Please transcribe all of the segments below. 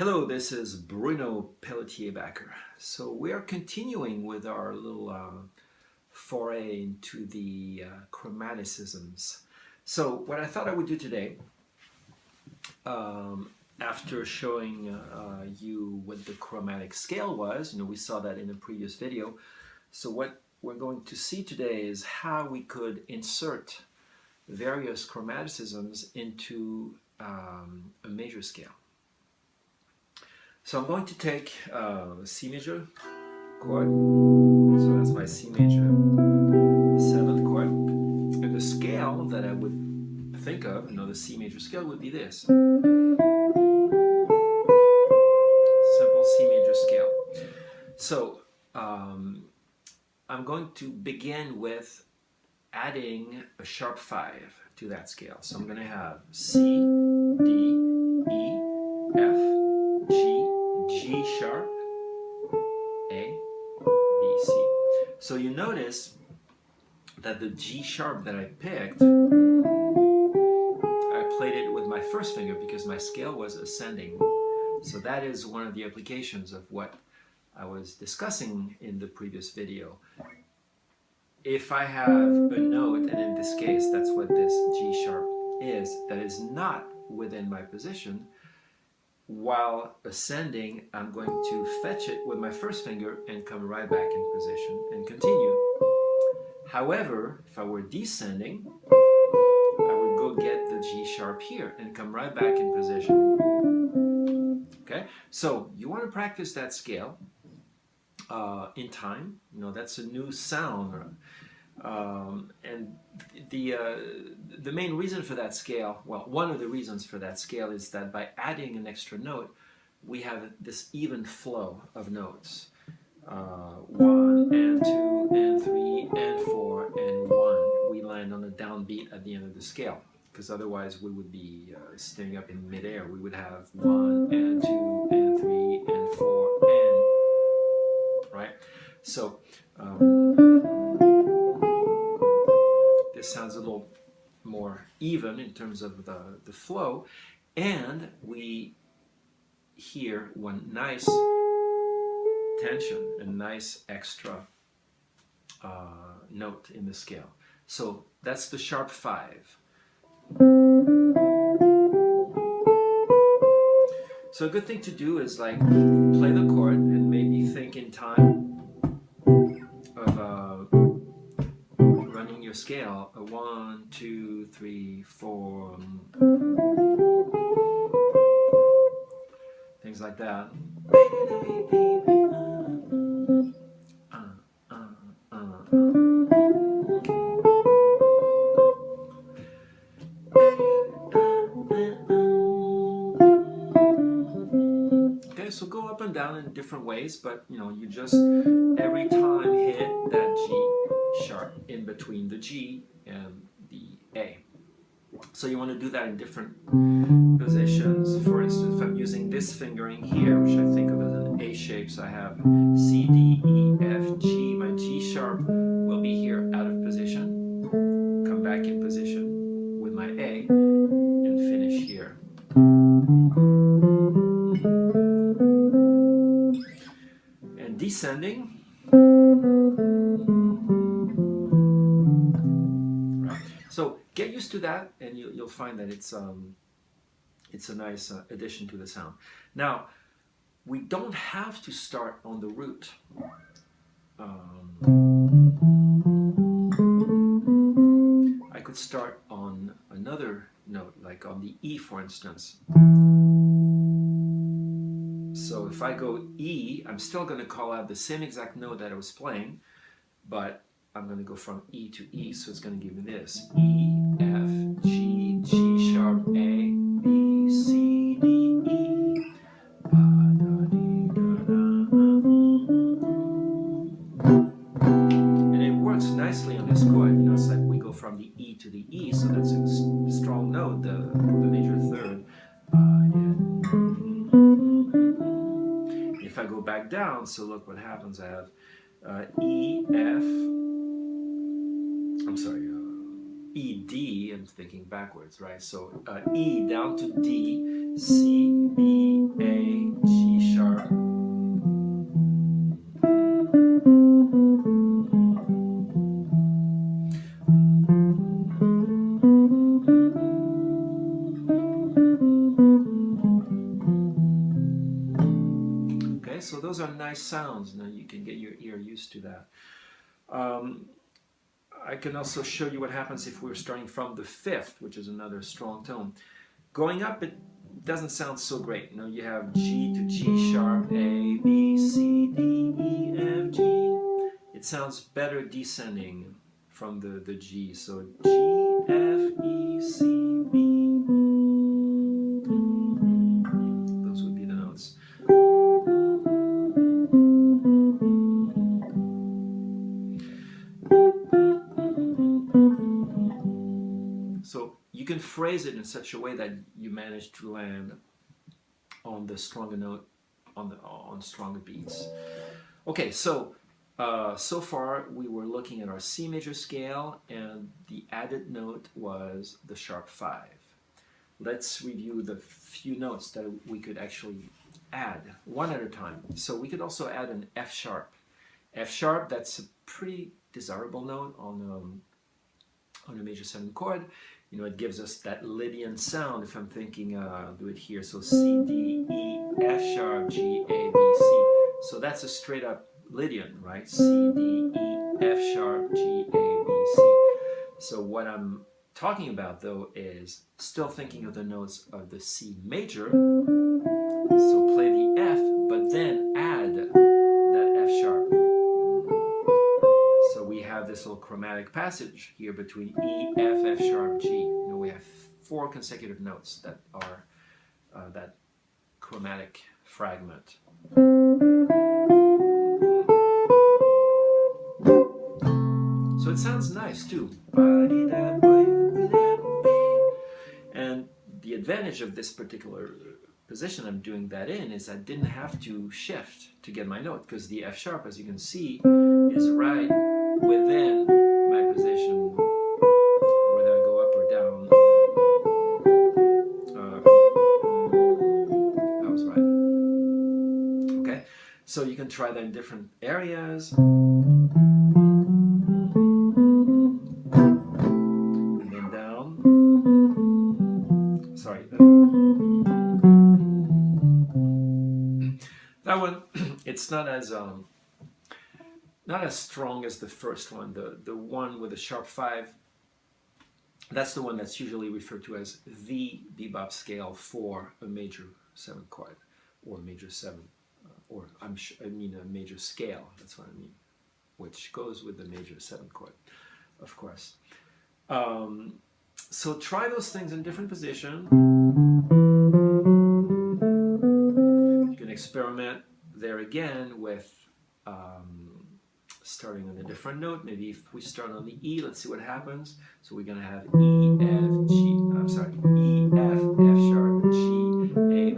Hello, this is Bruno pelletier-bacquaert. So we are continuing with our little foray into the chromaticisms. So what I thought I would do today, after showing you what the chromatic scale was, we saw that in a previous video. So what we're going to see today is how we could insert various chromaticisms into a major scale. So I'm going to take C major chord, so that's my C major 7th chord, and the scale that I would think of, the C major scale would be this. Simple C major scale. So I'm going to begin with adding a sharp 5 to that scale. So I'm going to have C, D, E, F, G sharp, A, B, C. So you notice that the G sharp that I picked, I played it with my first finger because my scale was ascending. So that is one of the applications of what I was discussing in the previous video. If I have a note, and in this case that's what this G sharp is, that is not within my position, while ascending, I'm going to fetch it with my first finger and come right back in position and continue. However, if I were descending, I would go get the G sharp here and come right back in position. Okay, so you want to practice that scale in time. That's a new sound. And the main reason for that scale, well, one of the reasons for that scale is that by adding an extra note, we have this even flow of notes. 1 and 2 and 3 and 4 and 1. We land on a downbeat at the end of the scale, because otherwise we would be staying up in midair. We would have 1 and 2 and 3 and 4 and, right? So this sounds a little more even in terms of the flow, and we hear one nice tension, a nice extra note in the scale. So that's the sharp 5. So a good thing to do is like play the chord and maybe think in time of running your scale, 1, 2, 3, 4, things like that. Okay, so go up and down in different ways, but you just every time hit that G sharp in between the G and the A. So you want to do that in different positions. For instance, if I'm using this fingering here, which I think of as an A shape, so I have C, D, E, F, G, my G sharp will be here out of position, come back in position with my A, and finish here. And descending, right? So get used to that, and you'll find that it's a nice addition to the sound. Now, we don't have to start on the root. I could start on another note, like on the E, for instance. So if I go E, I'm still going to call out the same exact note that I was playing, but I'm going to go from E to E, so it's going to give me this. E, F, G, G sharp, A, B, C, D, E. And it works nicely on this chord. It's like we go from the E to the E, so that's a strong note, the major third. If I go back down, so look what happens. I have E, F, I'm sorry, E, D, I'm thinking backwards, right? So E down to D, C, B, A, so those are nice sounds. Now you can get your ear used to that. I can also show you what happens if we're starting from the fifth, which is another strong tone. Going up, it doesn't sound so great. You know, you have G to G sharp, A, B, C, D, E, F, G. It sounds better descending from the G. So G, F, E, C, B. Those would be the notes. So you can phrase it in such a way that you manage to land on the stronger note, on stronger beats. Okay, so so far we were looking at our C major scale, and the added note was the sharp 5. Let's review the few notes that we could actually add one at a time. So we could also add an F sharp. F sharp, that's a pretty desirable note on a major 7 chord. You know, it gives us that Lydian sound. If I'm thinking, I'll do it here. So C, D, E, F sharp, G, A, B, C. So that's a straight up Lydian, right? C, D, E, F sharp, G, A, B, C. So what I'm talking about though is still thinking of the notes of the C major. So play the F, but then add that F sharp. So we have this little chromatic passage here between E, F, F sharp, G. You know, we have 4 consecutive notes that are that chromatic fragment. So it sounds nice too. And the advantage of this particular position I'm doing that in is I didn't have to shift to get my note, because the F sharp, as you can see, is right within my position, whether I go up or down. I was right. Okay, so you can try that in different areas. And then down. Sorry. That one, it's not as strong as the first one. The one with the sharp 5, that's the one that's usually referred to as the BeBop scale for a major 7 chord, or major 7, or I mean a major scale. That's what I mean, which goes with the major 7 chord, of course. So try those things in different positions. You can experiment there again with starting on a different note. Maybe if we start on the E, let's see what happens. So we're going to have E, F, G, I'm sorry, E, F, F sharp, G, A.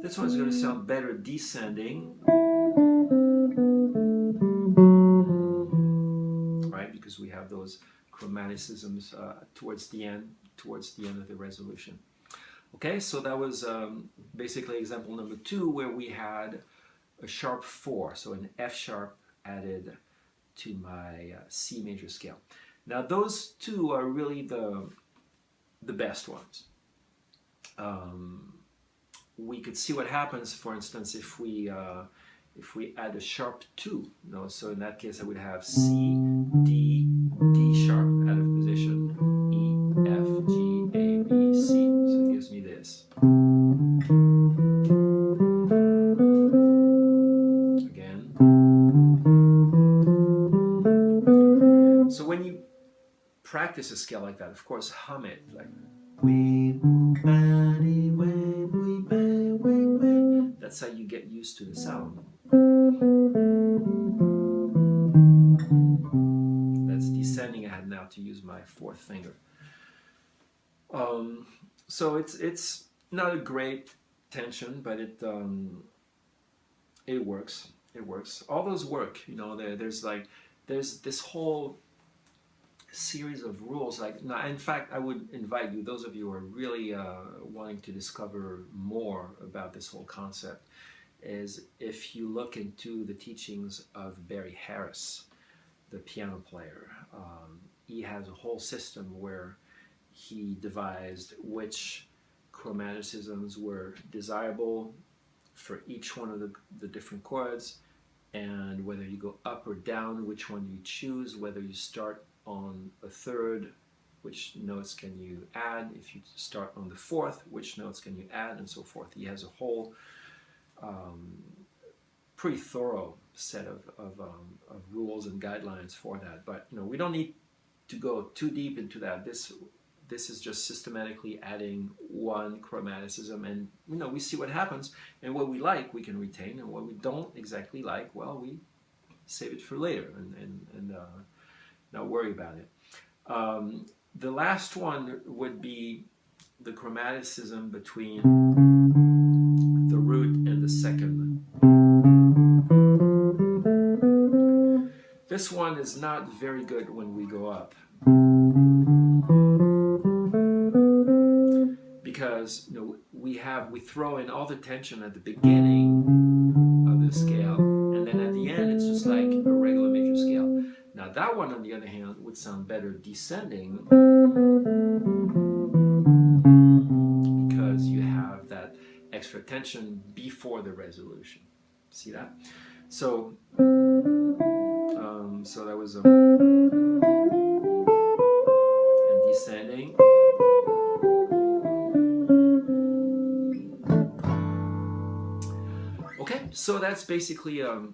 This one's going to sound better descending, right? Because we have those chromaticisms towards the end of the resolution. Okay, so that was basically example number 2, where we had a sharp 4, so an F sharp added to my C major scale. Now those 2 are really the best ones. We could see what happens, for instance, if we add a sharp 2. You know, so in that case I would have C, D, D sharp out of position, E, F, G, A, B, C. So it gives me this. Again. So when you practice a scale like that, of course, hum it like that's how you get used to the sound. That's descending. I had now to use my 4th finger. So it's not a great tension, but it works. It works. All those work. You know, there's this whole series of rules. Like, now, in fact, I would invite you, those of you who are really wanting to discover more about this whole concept, is if you look into the teachings of Barry Harris, the piano player. He has a whole system where he devised which chromaticisms were desirable for each one of the different chords, and whether you go up or down, which one you choose, whether you start on a third, which notes can you add, if you start on the fourth, which notes can you add, and so forth. He has a whole pretty thorough set of rules and guidelines for that. But you know, we don't need to go too deep into that. This is just systematically adding one chromaticism, and you know, we see what happens, and what we like we can retain, and what we don't exactly like, well, we save it for later and not worry about it. The last one would be the chromaticism between the root and the second. This one is not very good when we go up, because you know, we throw in all the tension at the beginning of the scale, and then at the end it's just like a regular major scale. Now that one, on the other hand, would sound better descending, because you have that extra tension before the resolution. See that? So so that was and descending. Okay, so that's basically a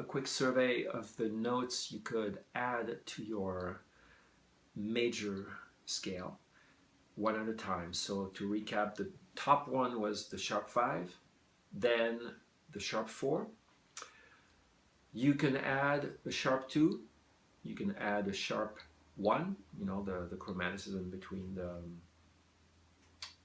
quick survey of the notes you could add to your major scale, one at a time. So to recap, the top one was the sharp 5, then the sharp 4. You can add a sharp 2, you can add a sharp 1, you know, the chromaticism between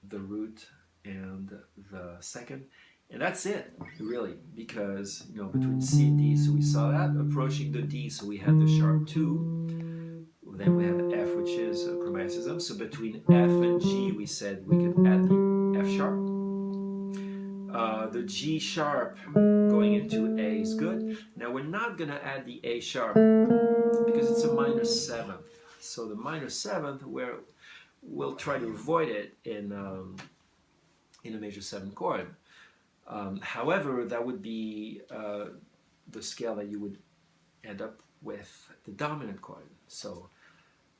the root and the second. And that's it, really, because, you know, between C and D, so we saw that. Approaching the D, so we had the sharp 2. Then we have F, which is a chromaticism. So between F and G, we said we could add the F sharp. The G sharp going into A is good. Now we're not going to add the A sharp because it's a minor 7th. So the minor 7th, we'll try to avoid it in a major 7 chord. However, that would be the scale that you would end up with the dominant chord. So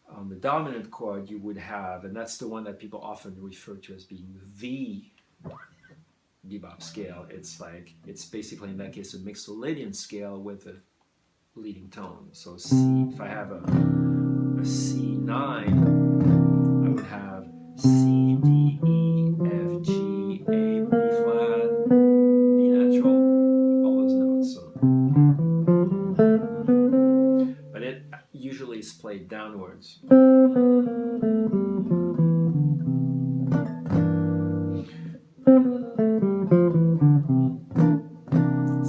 on the dominant chord you would have, and that's the one that people often refer to as being the BeBop scale. It's basically, in that case, a mixolydian scale with a leading tone. So C, if I have a C9, I would have C, D, E, F, G, A, B flat, B natural, all those notes. So, but it usually is played downwards.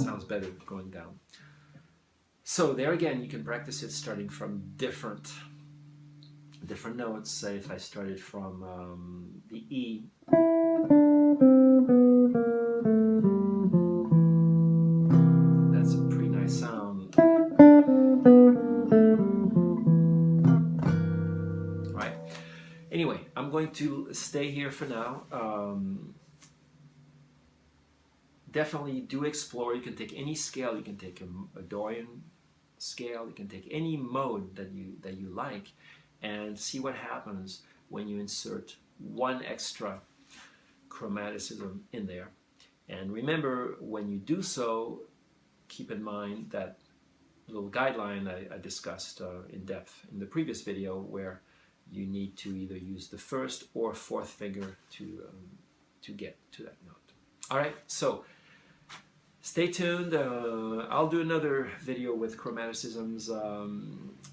Sounds better going down. So there again, you can practice it starting from different notes. Say if I started from the E, that's a pretty nice sound. Right. Anyway, I'm going to stay here for now. Definitely do explore. You can take any scale. You can take a Dorian scale. You can take any mode that you like, and see what happens when you insert one extra chromaticism in there. And remember, when you do so, keep in mind that little guideline I discussed in depth in the previous video, where you need to either use the first or fourth finger to get to that note. All right, so stay tuned. I'll do another video with chromaticisms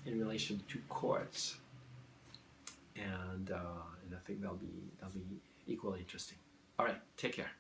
in relation to chords, and I think that'll be equally interesting. All right, take care.